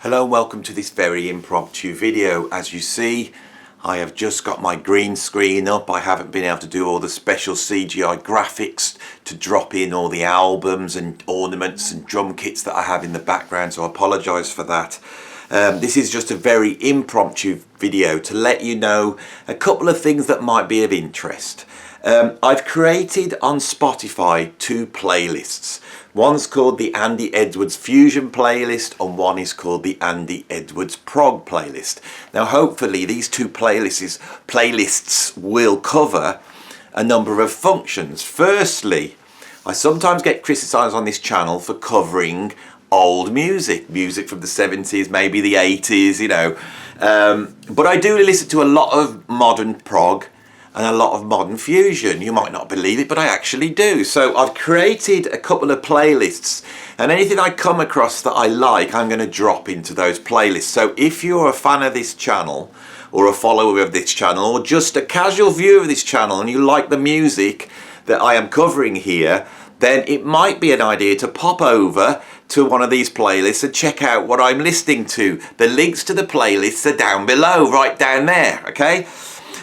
Hello and welcome to this very impromptu video. As you see, I have just got my green screen up. I haven't been able to do all the special CGI graphics to drop in all the albums and ornaments and drum kits that I have in the background, so I apologise for that. This is just a very impromptu video to let you know a couple of things that might be of interest. I've created on Spotify two playlists. One's called the Andy Edwards Fusion playlist and one is called the Andy Edwards Prog playlist. Now hopefully these two playlists will cover a number of functions. Firstly, I sometimes get criticised on this channel for covering old music from the 70s, maybe the 80s, you know. But I do listen to a lot of modern prog and a lot of modern fusion. You might not believe it, but I actually do. So I've created a couple of playlists, and anything I come across that I like, I'm going to drop into those playlists. So if you're a fan of this channel, or a follower of this channel, or just a casual viewer of this channel, and you like the music that I am covering here, then it might be an idea to pop over to one of these playlists and check out what I'm listening to. The links to the playlists are down below, right down there, okay?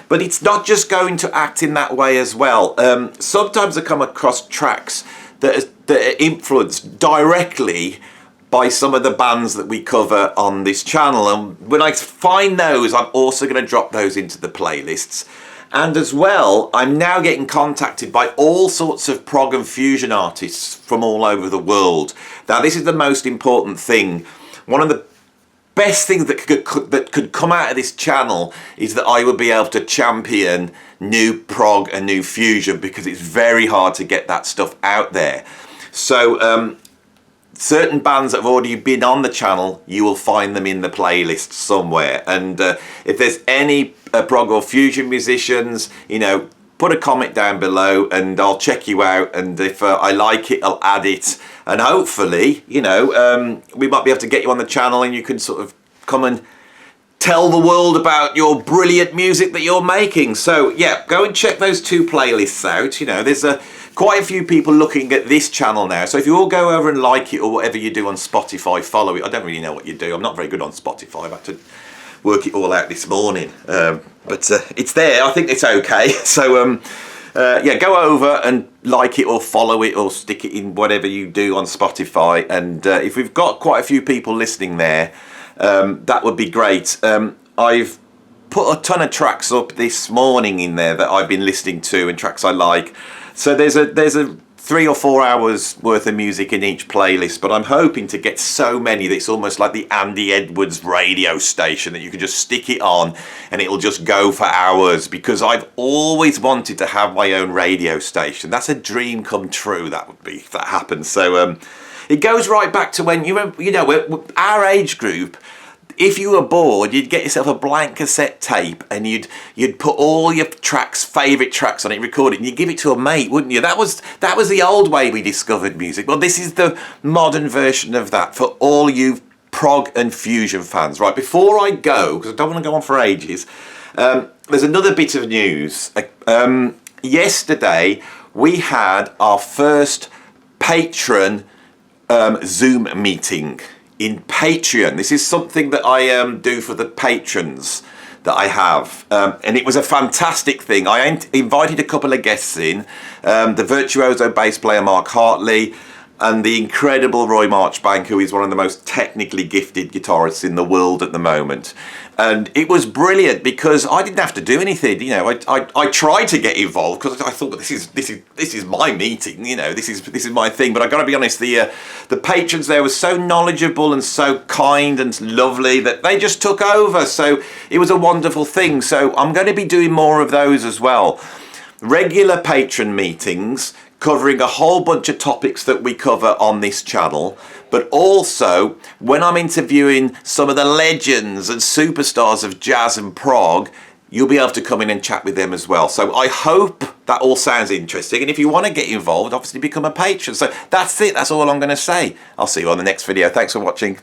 But it's not just going to act in that way as well. Sometimes I come across tracks that are influenced directly by some of the bands that we cover on this channel. And when I find those, I'm also going to drop those into the playlists. And as well, I'm now getting contacted by all sorts of prog and fusion artists from all over the world. Now, this is the most important thing. One of the best things that could come out of this channel is that I would be able to champion new prog and new fusion, because it's very hard to get that stuff out there. So certain bands that have already been on the channel, you will find them in the playlist somewhere. And if there's any prog or fusion musicians, you know, put a comment down below and I'll check you out, and if I like it, I'll add it, and hopefully, you know, we might be able to get you on the channel and you can sort of come and tell the world about your brilliant music that you're making. So yeah, go and check those two playlists out. You know, there's quite a few people looking at this channel now, so if you all go over and like it, or whatever you do on Spotify, follow it. I don't really know what you do. I'm not very good on Spotify. I've had to work it all out this morning, but it's there. I think it's okay. So yeah, go over and like it or follow it or stick it in whatever you do on Spotify. And if we've got quite a few people listening there, that would be great. I've put a ton of tracks up this morning in there that I've been listening to, and tracks I like. So there's a 3 or 4 hours worth of music in each playlist, but I'm hoping to get so many that it's almost like the Andy Edwards radio station, that you can just stick it on and it'll just go for hours, because I've always wanted to have my own radio station. That's a dream come true, that would be, if that happens. So it goes right back to when, you know, our age group, if you were bored, you'd get yourself a blank cassette tape and you'd put all your favourite tracks on it, record it, and you'd give it to a mate, wouldn't you? That was the old way we discovered music. Well, this is the modern version of that for all you prog and fusion fans. Right, before I go, because I don't want to go on for ages, there's another bit of news. Yesterday, we had our first patron Zoom meeting in Patreon. This is something that I do for the patrons that I have, and it was a fantastic thing. I invited a couple of guests in, the virtuoso bass player Mark Hartley and the incredible Roy Marchbank, who is one of the most technically gifted guitarists in the world at the moment. And it was brilliant because I didn't have to do anything. You know, I tried to get involved because I thought, this is my meeting. You know, this is my thing. But I got to be honest, the patrons there were so knowledgeable and so kind and lovely that they just took over. So it was a wonderful thing. So I'm going to be doing more of those as well. Regular patron meetings covering a whole bunch of topics that we cover on this channel, but also when I'm interviewing some of the legends and superstars of jazz and prog, you'll be able to come in and chat with them as well. So I hope that all sounds interesting, and if you want to get involved, obviously become a patron. So that's it, that's all I'm going to say. I'll see you on the next video. Thanks for watching.